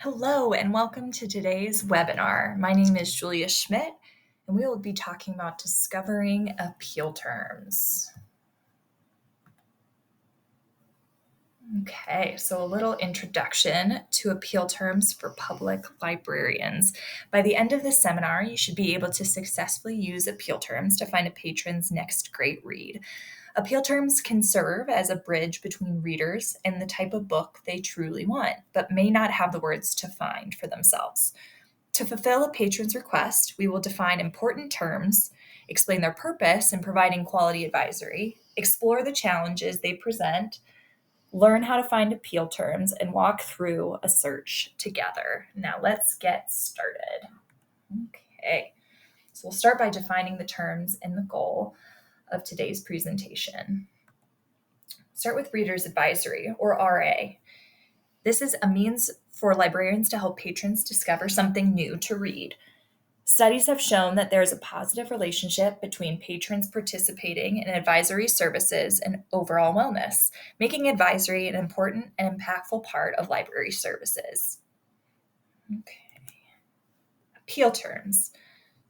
Hello and welcome to today's webinar. My name is Julia Schmidt and we will be talking about discovering appeal terms. Okay, so a little introduction to appeal terms for public librarians. By the end of this seminar, you should be able to successfully use appeal terms to find a patron's next great read. Appeal terms can serve as a bridge between readers and the type of book they truly want, but may not have the words to find for themselves. To fulfill a patron's request, we will define important terms, explain their purpose in providing quality advisory, explore the challenges they present, learn how to find appeal terms, and walk through a search together. Now let's get started. Okay, so we'll start by defining the terms and the goal of today's presentation. Start with Reader's Advisory, or RA. This is a means for librarians to help patrons discover something new to read. Studies have shown that there is a positive relationship between patrons participating in advisory services and overall wellness, making advisory an important and impactful part of library services. Okay. Appeal terms.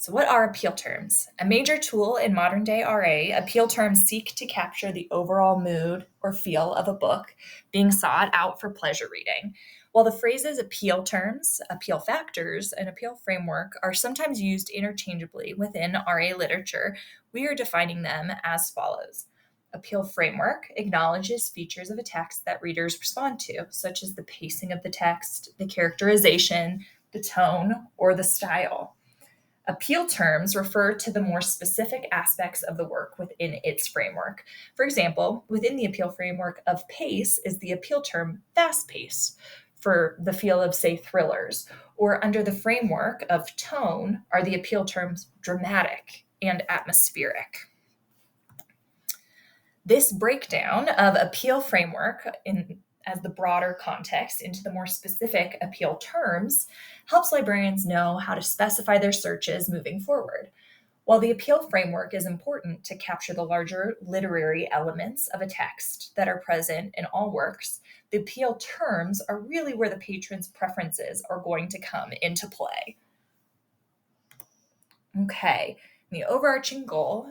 So what are appeal terms? A major tool in modern day RA, appeal terms seek to capture the overall mood or feel of a book being sought out for pleasure reading. While the phrases appeal terms, appeal factors, and appeal framework are sometimes used interchangeably within RA literature, we are defining them as follows. Appeal framework acknowledges features of a text that readers respond to, such as the pacing of the text, the characterization, the tone, or the style. Appeal terms refer to the more specific aspects of the work within its framework. For example, within the appeal framework of pace is the appeal term fast pace for the feel of, say, thrillers, or under the framework of tone are the appeal terms dramatic and atmospheric. This breakdown of appeal framework as the broader context into the more specific appeal terms helps librarians know how to specify their searches moving forward. While the appeal framework is important to capture the larger literary elements of a text that are present in all works, the appeal terms are really where the patron's preferences are going to come into play. Okay, the overarching goal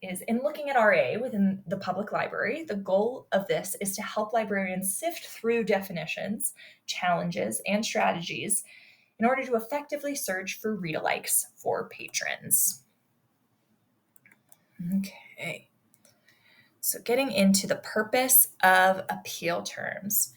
is in looking at RA within the public library, the goal of this is to help librarians sift through definitions, challenges, and strategies in order to effectively search for read-alikes for patrons. Okay, so getting into the purpose of appeal terms.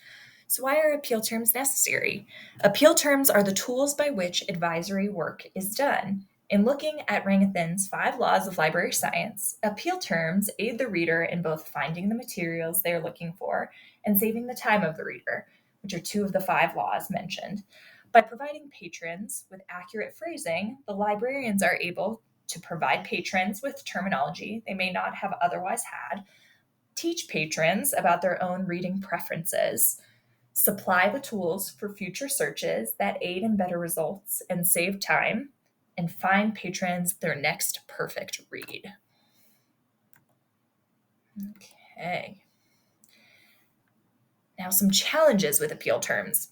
So why are appeal terms necessary? Appeal terms are the tools by which advisory work is done. In looking at Rangathan's 5 laws of library science, appeal terms aid the reader in both finding the materials they are looking for and saving the time of the reader, which are 2 of the 5 laws mentioned. By providing patrons with accurate phrasing, the librarians are able to provide patrons with terminology they may not have otherwise had, teach patrons about their own reading preferences, supply the tools for future searches that aid in better results and save time, and find patrons their next perfect read. Okay. Now, some challenges with appeal terms.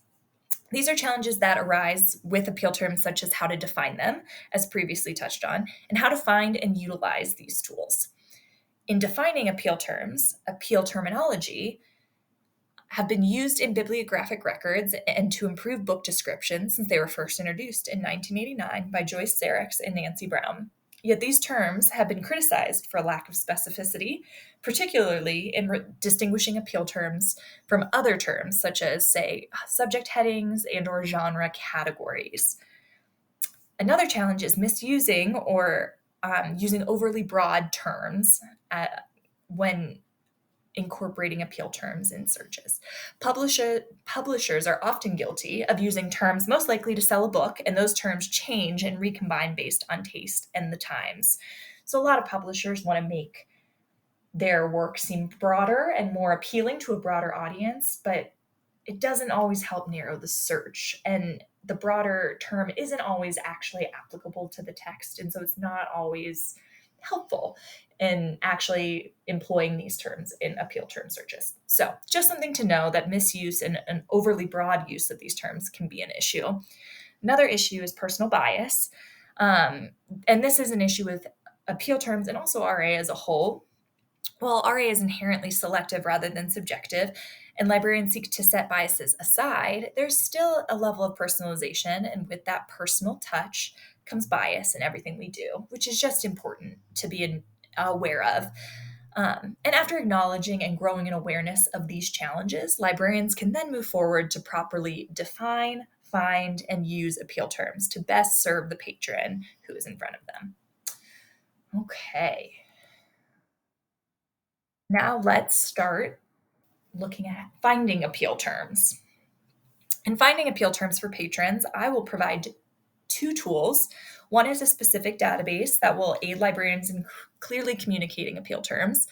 These are challenges that arise with appeal terms, such as how to define them, as previously touched on, and how to find and utilize these tools. In defining appeal terms, appeal terminology have been used in bibliographic records and to improve book descriptions since they were first introduced in 1989 by Joyce Sarix and Nancy Brown. Yet these terms have been criticized for lack of specificity, particularly in distinguishing appeal terms from other terms, such as, say, subject headings and/or genre categories. Another challenge is misusing or using overly broad terms when incorporating appeal terms in searches. Publishers are often guilty of using terms most likely to sell a book, and those terms change and recombine based on taste and the times. So a lot of publishers want to make their work seem broader and more appealing to a broader audience, but it doesn't always help narrow the search, and the broader term isn't always actually applicable to the text, and so it's not always helpful in actually employing these terms in appeal term searches. So just something to know that misuse and an overly broad use of these terms can be an issue. Another issue is personal bias. And this is an issue with appeal terms and also RA as a whole. While RA is inherently selective rather than subjective, and librarians seek to set biases aside, there's still a level of personalization, and with that personal touch comes bias in everything we do, which is just important to be aware of. And after acknowledging and growing an awareness of these challenges, librarians can then move forward to properly define, find, and use appeal terms to best serve the patron who is in front of them. Okay. Now let's start looking at finding appeal terms. In finding appeal terms for patrons, I will provide two tools. One is a specific database that will aid librarians in clearly communicating appeal terms.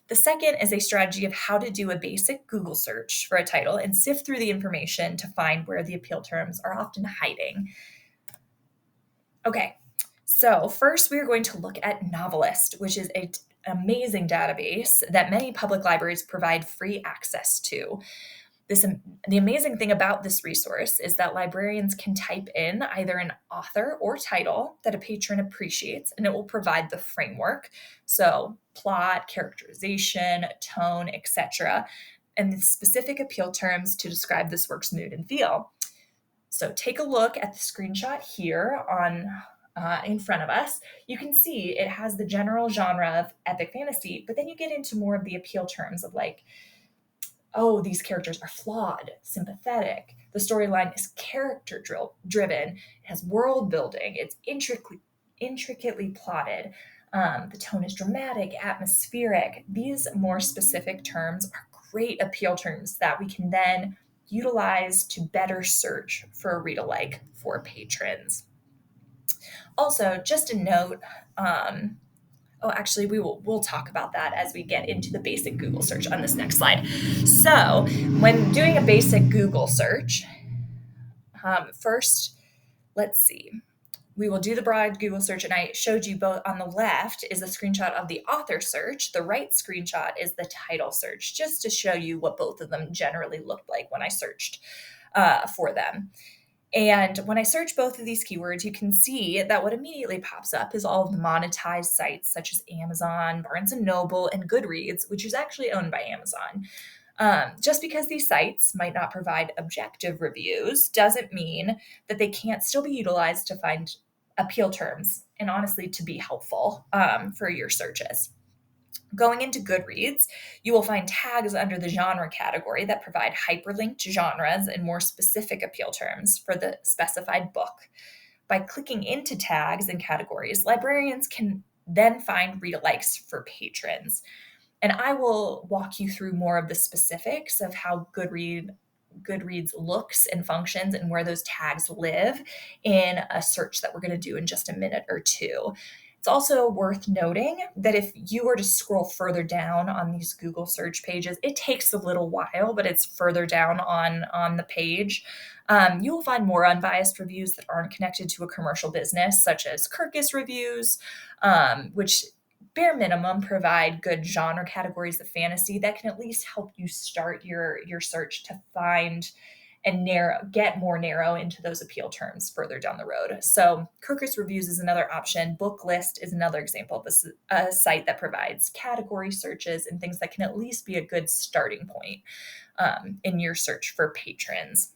The second is a strategy of how to do a basic Google search for a title and sift through the information to find where the appeal terms are often hiding. Okay, so first we are going to look at Novelist, which is an amazing database that many public libraries provide free access to. The amazing thing about this resource is that librarians can type in either an author or title that a patron appreciates, and it will provide the framework. So plot, characterization, tone, etc., and the specific appeal terms to describe this work's mood and feel. So take a look at the screenshot here on in front of us. You can see it has the general genre of epic fantasy, but then you get into more of the appeal terms of like, oh, these characters are flawed, sympathetic. The storyline is character driven. It has world building. It's intricately plotted. The tone is dramatic, atmospheric. These more specific terms are great appeal terms that we can then utilize to better search for a read-alike for patrons. Also, just a note, actually, we'll talk about that as we get into the basic Google search on this next slide. So when doing a basic Google search, first, let's see. We will do the broad Google search, and I showed you both. On the left is a screenshot of the author search. The right screenshot is the title search, just to show you what both of them generally looked like when I searched for them. And when I search both of these keywords, you can see that what immediately pops up is all of the monetized sites such as Amazon, Barnes & Noble, and Goodreads, which is actually owned by Amazon. Just because these sites might not provide objective reviews doesn't mean that they can't still be utilized to find appeal terms and honestly to be helpful for your searches. Going into Goodreads, you will find tags under the genre category that provide hyperlinked genres and more specific appeal terms for the specified book. By clicking into tags and categories, librarians can then find read-alikes for patrons. And I will walk you through more of the specifics of how Goodreads looks and functions and where those tags live in a search that we're going to do in just a minute or two. It's also worth noting that if you were to scroll further down on these Google search pages, it takes a little while, but it's further down on the page. You will find more unbiased reviews that aren't connected to a commercial business, such as Kirkus reviews, which bare minimum provide good genre categories of fantasy that can at least help you start your search to find and get more narrow into those appeal terms further down the road. So Kirkus Reviews is another option. Booklist is another example of a site that provides category searches and things that can at least be a good starting point in your search for patrons.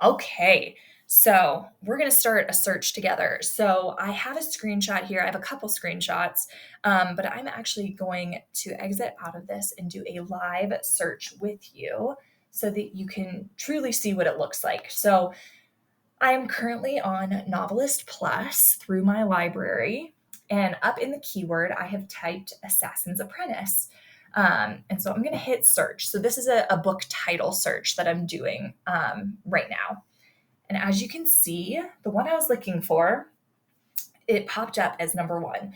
Okay, so we're going to start a search together. So I have a screenshot here. I have a couple screenshots, but I'm actually going to exit out of this and do a live search with you so that you can truly see what it looks like. So I am currently on Novelist Plus through my library, and up in the keyword, I have typed Assassin's Apprentice. And so I'm going to hit search. So this is a book title search that I'm doing right now. And as you can see, the one I was looking for, it popped up as number one.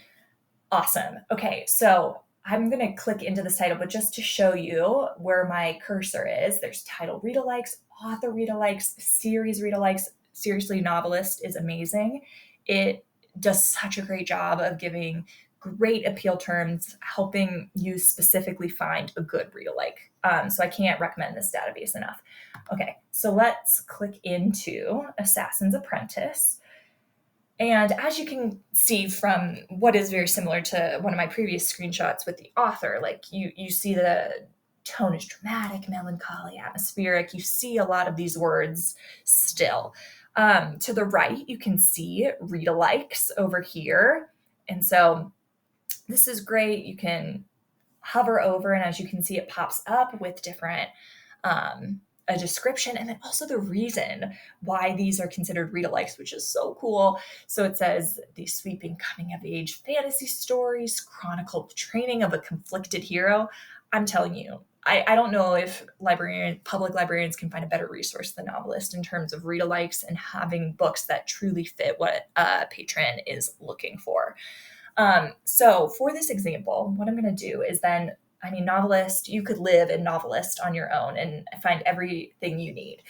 Awesome. Okay, so I'm going to click into this title, but just to show you where my cursor is, there's title read-alikes, author read-alikes, series read-alikes. Seriously, Novelist is amazing. It does such a great job of giving great appeal terms, helping you specifically find a good read-alike. So I can't recommend this database enough. Okay, so let's click into Assassin's Apprentice. And as you can see from what is very similar to one of my previous screenshots with the author, like you see the tone is dramatic, melancholy, atmospheric. You see a lot of these words still. To the right, you can see read-alikes over here. And so this is great. You can hover over, and as you can see, it pops up with different a description and then also the reason why these are considered read-alikes, which is so cool. So it says these sweeping coming-of-age fantasy stories chronicle the training of a conflicted hero. I'm telling you, I don't know if public librarians can find a better resource than Novelist in terms of read-alikes and having books that truly fit what a patron is looking for. So for this example, what I'm going to do is then, Novelist, you could live in Novelist on your own and find everything you need.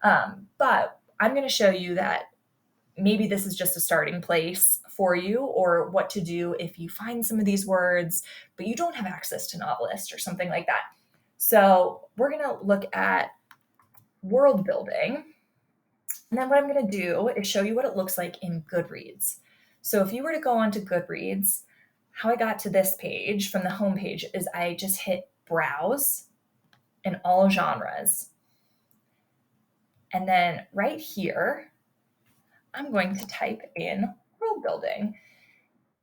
But I'm going to show you that maybe this is just a starting place for you, or what to do if you find some of these words, but you don't have access to Novelist or something like that. So we're going to look at world building. And then what I'm going to do is show you what it looks like in Goodreads. So if you were to go onto Goodreads, how I got to this page from the home page is I just hit browse in all genres. And then right here, I'm going to type in world building.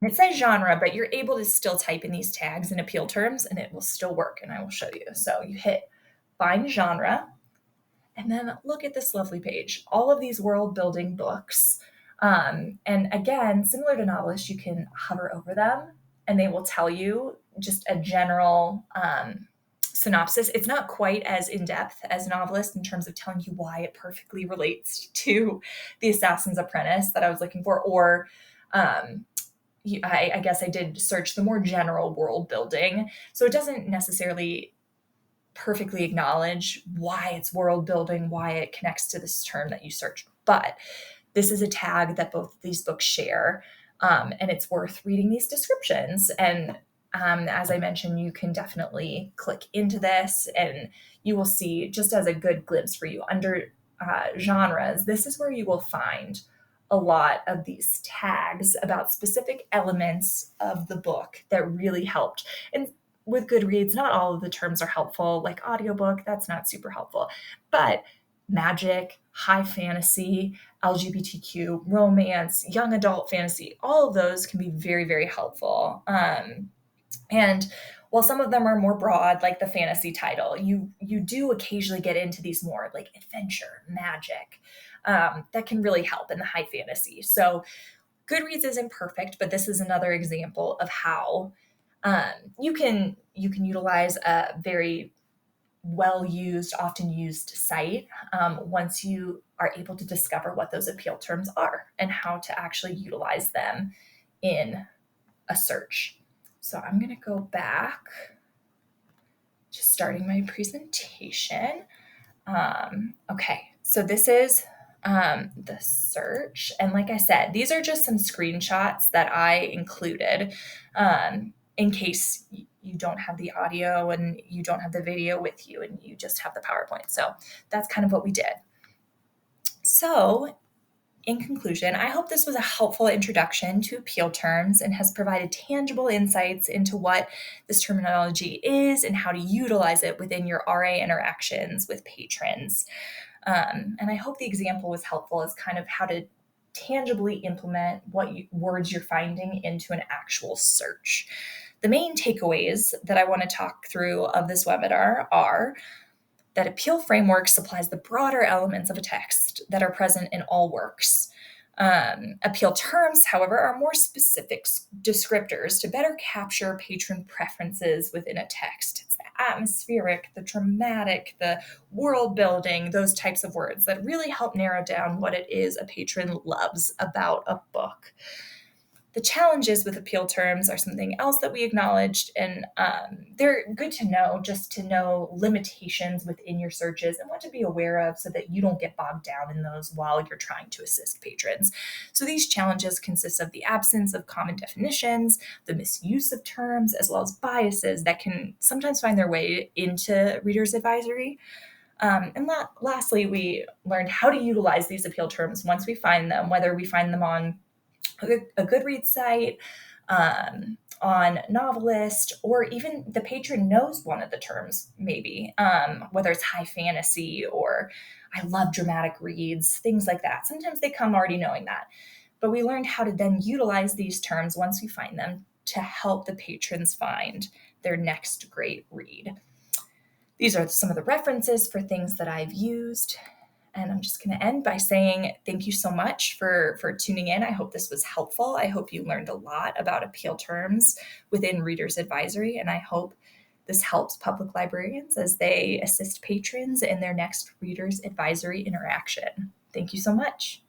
It says genre, but you're able to still type in these tags and appeal terms and it will still work, and I will show you. So you hit find genre, and then look at this lovely page. All of these world building books. And again, similar to Novelist, you can hover over them and they will tell you just a general synopsis. It's not quite as in-depth as Novelist in terms of telling you why it perfectly relates to the Assassin's Apprentice that I was looking for, or I guess I did search the more general world building. So it doesn't necessarily perfectly acknowledge why it's world building, why it connects to this term that you searched. But this is a tag that both of these books share, and it's worth reading these descriptions. And as I mentioned, you can definitely click into this and you will see, just as a good glimpse for you, under genres, this is where you will find a lot of these tags about specific elements of the book that really helped. And with Goodreads, not all of the terms are helpful, like audiobook, that's not super helpful. But magic, high fantasy, LGBTQ, romance, young adult fantasy, all of those can be very, very helpful. And while some of them are more broad, like the fantasy title, you do occasionally get into these more like adventure, magic, that can really help in the high fantasy. So Goodreads isn't perfect, but this is another example of how you can utilize a very well-used, often used site once you are able to discover what those appeal terms are and how to actually utilize them in a search. So I'm going to go back, just starting my presentation. Okay, so this is the search. And like I said, these are just some screenshots that I included in case you don't have the audio and you don't have the video with you and you just have the PowerPoint. So that's kind of what we did. So in conclusion, I hope this was a helpful introduction to appeal terms and has provided tangible insights into what this terminology is and how to utilize it within your RA interactions with patrons. And I hope the example was helpful as kind of how to tangibly implement what words you're finding into an actual search. The main takeaways that I want to talk through of this webinar are that appeal framework supplies the broader elements of a text that are present in all works. Appeal terms, however, are more specific descriptors to better capture patron preferences within a text. It's the atmospheric, the dramatic, the world building, those types of words that really help narrow down what it is a patron loves about a book. The challenges with appeal terms are something else that we acknowledged, and they're good to know, just to know limitations within your searches and what to be aware of so that you don't get bogged down in those while you're trying to assist patrons. So these challenges consist of the absence of common definitions, the misuse of terms, as well as biases that can sometimes find their way into Reader's Advisory. Lastly, we learned how to utilize these appeal terms once we find them, whether we find them on a Goodreads site, on Novelist, or even the patron knows one of the terms, maybe, whether it's high fantasy or I love dramatic reads, things like that. Sometimes they come already knowing that. But we learned how to then utilize these terms once we find them to help the patrons find their next great read. These are some of the references for things that I've used. And I'm just going to end by saying thank you so much for tuning in. I hope this was helpful. I hope you learned a lot about appeal terms within Reader's Advisory, and I hope this helps public librarians as they assist patrons in their next Reader's Advisory interaction. Thank you so much.